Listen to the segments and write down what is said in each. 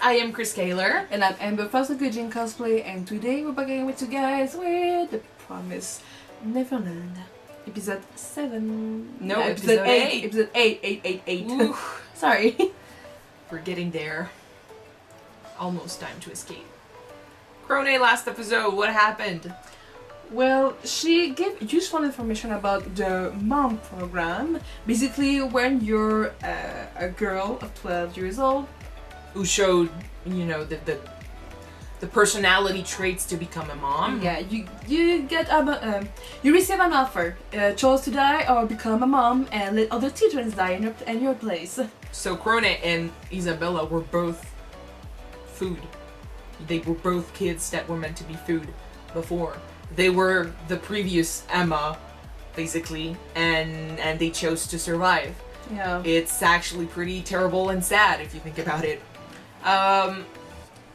I am Chris Kaler. And I'm Amber Fossil-Gujin Cosplay, and today we're back again with you guys with the Promised Neverland. Episode 7. No, episode 8. Episode 8. Oof. Sorry. We're getting there. Almost time to escape. Krone, last episode, what happened? Well, she gave useful information about the mom program. Basically, when you're a girl of 12 years old, Who showed, you know, the personality traits to become a mom. yeah, you get you receive an offer, choose to die or become a mom and let other children die in your place. So Krone and Isabella were both food. They were both kids that were meant to be food before. They were the previous Emma, basically, and they chose to survive. Yeah. It's actually pretty terrible and sad if you think about it.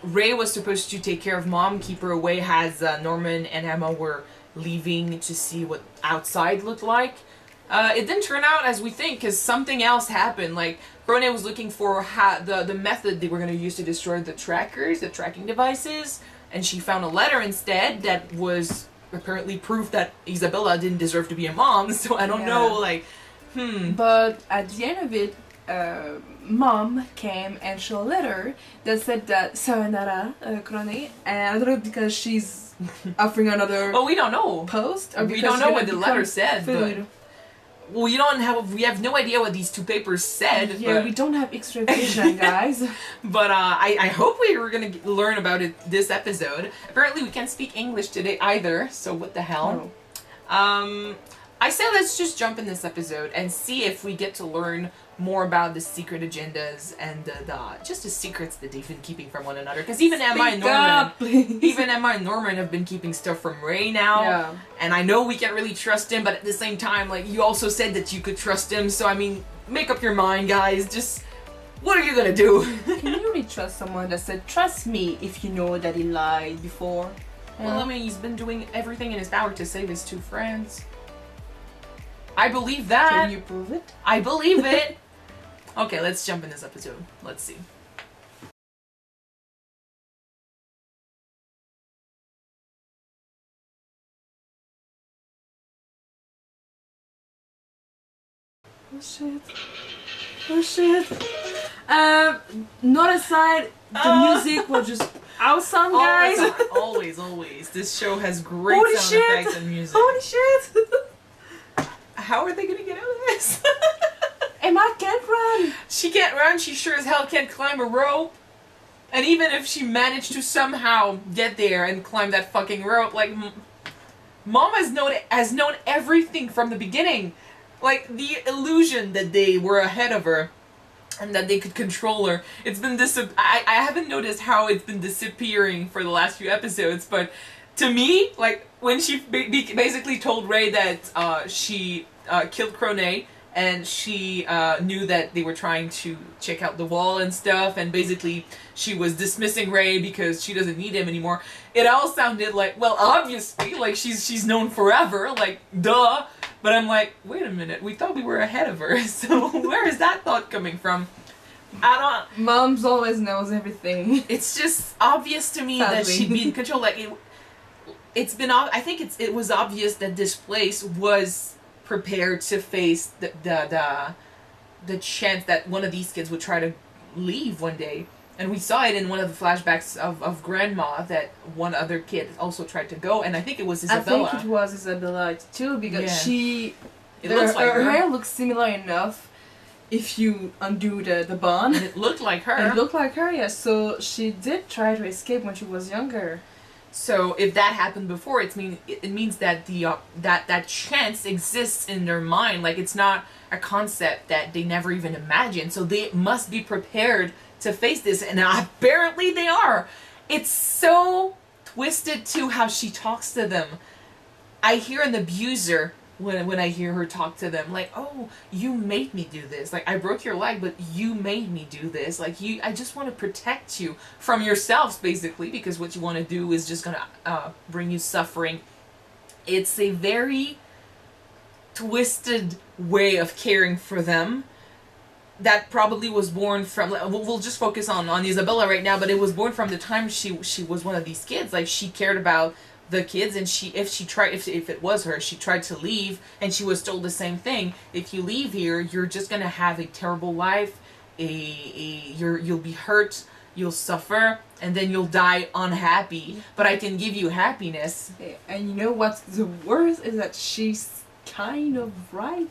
Ray was supposed to take care of Mom, keep her away, as Norman and Emma were leaving to see what outside looked like. It didn't turn out as we think, because something else happened. Like, Krone was looking for the method they were going to use to destroy the trackers, the tracking devices, and she found a letter instead that was apparently proof that Isabella didn't deserve to be a mom, so I don't know, like, But at the end of it, Mom came and showed a letter that said that Sayonara, Krone, and I don't know because she's offering another well, we don't know. post, or We because don't know she's what the gonna letter become said, food. Well, we have no idea what these two papers said. Yeah, but, we don't have X-ray vision, guys. but I hope we were gonna learn about it this episode. Apparently, we can't speak English today either. So what the hell? No. I say let's just jump in this episode and see if we get to learn more about the secret agendas and just the secrets that they've been keeping from one another. Because even Emma and Norman, even Emma and Norman have been keeping stuff from Ray now. Yeah. And I know we can't really trust him, but at the same time, like, you also said that you could trust him. So I mean, make up your mind, guys. Just what are you gonna do? Can you really trust someone that said, "Trust me," if you know that he lied before? Well, I mean, he's been doing everything in his power to save his two friends. I believe that. Can you prove it? I believe it. Okay, let's jump in this episode. Let's see. Oh shit. Oh shit. Not aside, the music was just awesome, guys. Always. This show has great Holy sound shit. effects and music. Holy shit. How are they gonna get out of this? Emma can't run. She can't run, she sure as hell can't climb a rope. And even if she managed to somehow get there and climb that fucking rope, like, Mom has known everything from the beginning. Like, the illusion that they were ahead of her and that they could control her. It's been I haven't noticed how it's been disappearing for the last few episodes, but to me, like, when she basically told Ray that she killed Krone, and she knew that they were trying to check out the wall and stuff, and basically she was dismissing Ray because she doesn't need him anymore. It all sounded like, well, obviously, like, she's known forever, like, duh. But I'm like, wait a minute, we thought we were ahead of her, so where is that thought coming from? I don't... Moms always knows everything. It's just obvious to me that she'd be in control. Like, it's been... I think it was obvious that this place was prepared to face the chance that one of these kids would try to leave one day. And we saw it in one of the flashbacks of Grandma that one other kid also tried to go, and I think it was Isabella. I think it was Isabella too, because her hair looks similar enough if you undo the bond. And it looked like her. It looked like her, yes. So she did try to escape when she was younger. So if that happened before, it means that that chance exists in their mind. Like, it's not a concept that they never even imagined. So they must be prepared to face this, and apparently they are. It's so twisted too how she talks to them. I hear an abuser when I hear her talk to them, like, oh, you made me do this. Like, I broke your leg, but you made me do this. Like, I just want to protect you from yourselves, basically, because what you want to do is just gonna bring you suffering. It's a very twisted way of caring for them. that probably was born from. We'll just focus on Isabella right now, but it was born from the time she was one of these kids. Like she cared about the kids, and if it was her, she tried to leave, and she was told the same thing. If you leave here, you're just gonna have a terrible life. You'll be hurt. You'll suffer, and then you'll die unhappy. But I can give you happiness. And you know what's the worst is that she's kind of right.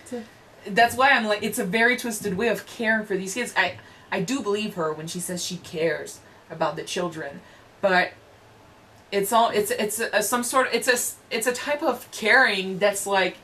That's why I'm like, it's a very twisted way of caring for these kids. I do believe her when she says she cares about the children, but it's a type of caring that's like,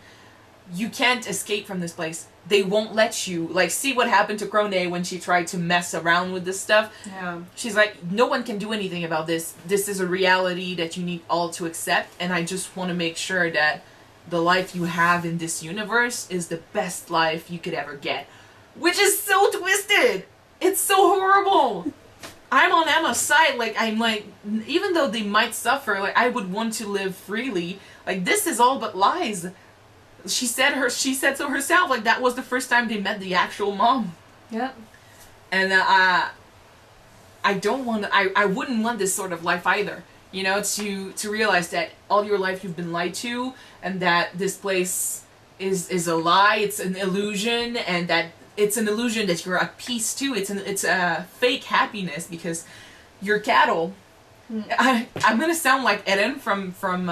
you can't escape from this place. They won't let you. Like, see what happened to Krone when she tried to mess around with this stuff. Yeah. She's like, no one can do anything about this. This is a reality that you need all to accept, and I just want to make sure that the life you have in this universe is the best life you could ever get. Which is so twisted! It's so horrible! I'm on Emma's side. Like, I'm like, even though they might suffer, like, I would want to live freely. Like, this is all but lies. She said so herself. Like, that was the first time they met the actual mom. Yeah. And I wouldn't want this sort of life either. You know, to realize that all your life you've been lied to, and that this place is a lie, it's an illusion, and that it's an illusion that you're at peace too. It's a fake happiness because you're cattle. I'm gonna sound like Eren from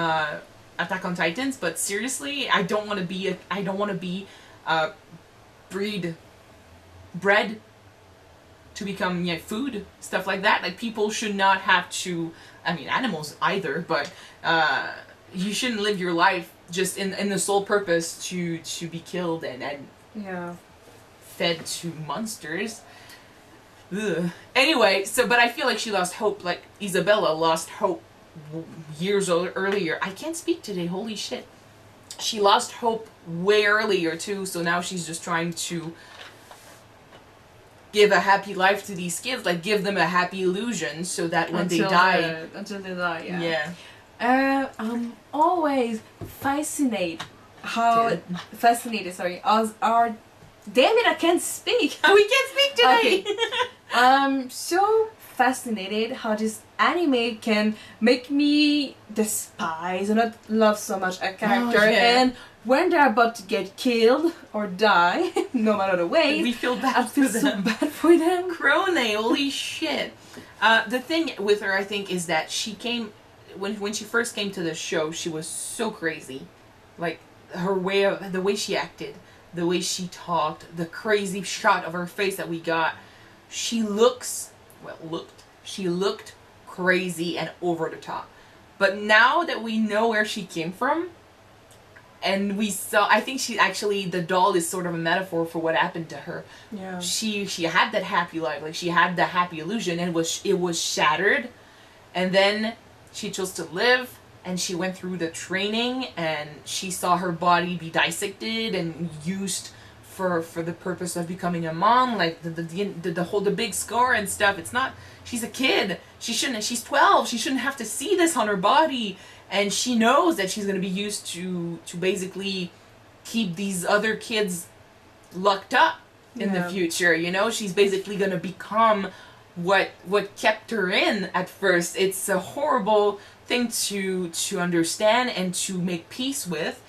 Attack on Titans, but seriously, I don't want to be bred to become food, stuff like that. Like, people should not have to, I mean, animals either, but you shouldn't live your life just in the sole purpose to be killed and yeah, fed to monsters. Ugh. Anyway, but I feel like she lost hope, like Isabella lost hope years earlier. I can't speak today, holy shit. She lost hope way earlier too, so now she's just trying to give a happy life to these kids, like give them a happy illusion so that when they die... Until they die, yeah. Yeah. I'm always fascinated, as our... Damn it, I can't speak! We can't speak today! Okay. I'm so fascinated how this anime can make me despise and not love so much a character, and when they're about to get killed or die, no matter the way, we feel bad I feel so bad for them. Krone, holy shit. The thing with her, I think, is that she came, when she first came to the show, she was so crazy. Like, the way she acted, the way she talked, the crazy shot of her face that we got. She looked crazy and over the top. But now that we know where she came from, and we saw, I think the doll is sort of a metaphor for what happened to her. Yeah. She had that happy life, like she had the happy illusion, and it was shattered, and then she chose to live, and she went through the training, and she saw her body be dissected and used for the purpose of becoming a mom, like the big scar and stuff. It's not, she's a kid. She's 12. She shouldn't have to see this on her body. And she knows that she's going to be used to basically keep these other kids locked up in the future. You know, she's basically going to become what kept her in at first. It's a horrible thing to understand and to make peace with.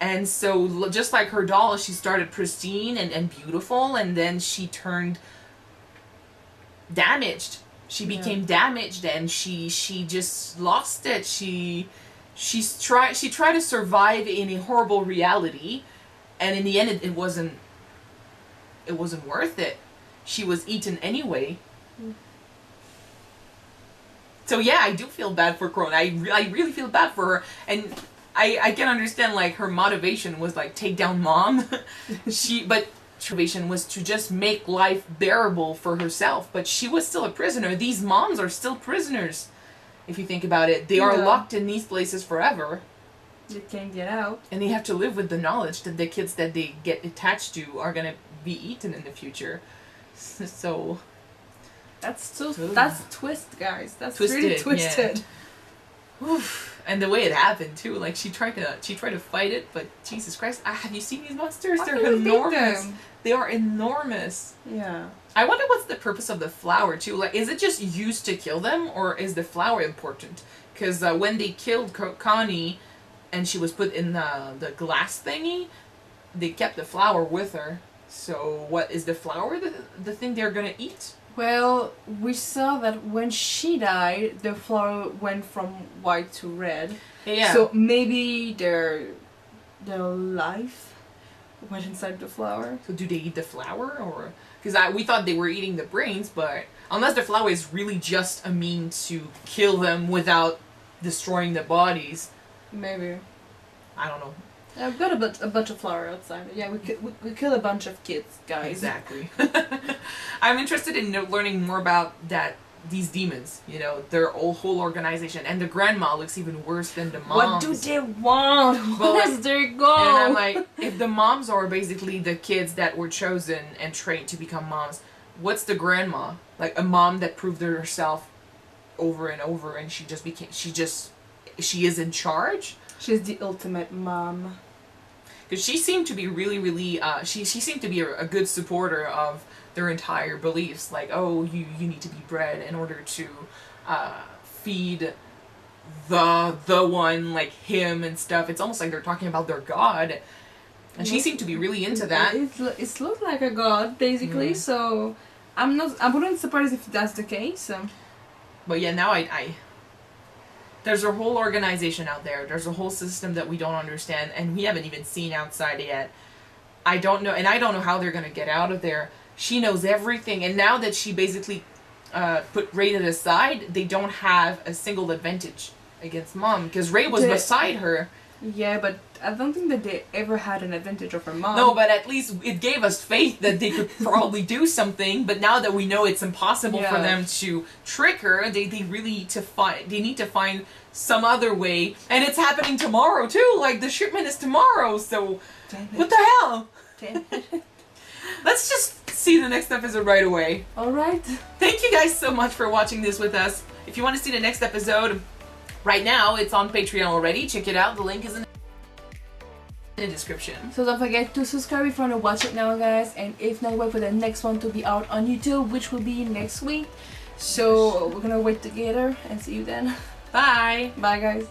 And so, just like her doll, she started pristine and beautiful, and then she turned damaged. She became damaged, and she just lost it. She tried to survive in a horrible reality, and in the end, it wasn't worth it. She was eaten anyway. So yeah, I do feel bad for Krone. I really feel bad for her, and I can understand, like, her motivation was like take down mom. But motivation was to just make life bearable for herself. But she was still a prisoner. These moms are still prisoners, if you think about it. They are locked in these places forever. They can't get out, and they have to live with the knowledge that the kids that they get attached to are gonna be eaten in the future. So that's twist, guys. That's really twisted. Yeah. Oof. And the way it happened too, like she tried to fight it, but Jesus Christ, have you seen these monsters? They're enormous. They are enormous. Yeah. I wonder what's the purpose of the flower too. Like, is it just used to kill them, or is the flower important? Because when they killed Connie, and she was put in the glass thingy, they kept the flower with her. So what is the flower? The thing they're gonna eat? Well, we saw that when she died, the flower went from white to red. Yeah. So maybe their life went inside the flower. So do they eat the flower, or because we thought they were eating the brains, but unless the flower is really just a means to kill them without destroying the bodies, maybe. I don't know. I've got a bunch of flour outside. Yeah, we kill a bunch of kids, guys. Exactly. I'm interested in learning more about these demons. You know, their whole organization, and the grandma looks even worse than the moms. What do they want? Where's their goal? And I'm like, if the moms are basically the kids that were chosen and trained to become moms, what's the grandma? Like a mom that proved herself over and over, and she is in charge. She's the ultimate mom. Because she seemed to be really, she seemed to be a good supporter of their entire beliefs. Like, oh, you need to be bred in order to feed the one, like him and stuff. It's almost like they're talking about their god. And she seemed to be really into that. It looked like a god, basically, so I wouldn't be surprised if that's the case. But yeah, now there's a whole organization out there. There's a whole system that we don't understand, and we haven't even seen outside yet. I don't know how they're gonna get out of there. She knows everything, and now that she basically put Ray to the side, they don't have a single advantage against Mom, because Ray was beside her. Yeah, but I don't think that they ever had an advantage over Mom. No, but at least it gave us faith that they could probably do something. But now that we know it's impossible for them to trick her, they need to find some other way. And it's happening tomorrow too. Like the shipment is tomorrow, so what the hell? Damn it. Let's just see the next episode right away. Alright. Thank you guys so much for watching this with us. If you want to see the next episode, right now it's on Patreon already. Check it out. The link is in the description. So don't forget to subscribe if you want to watch it now, guys. And if not, wait for the next one to be out on YouTube, which will be next week. So we're gonna wait together and see you then. Bye. Bye, guys.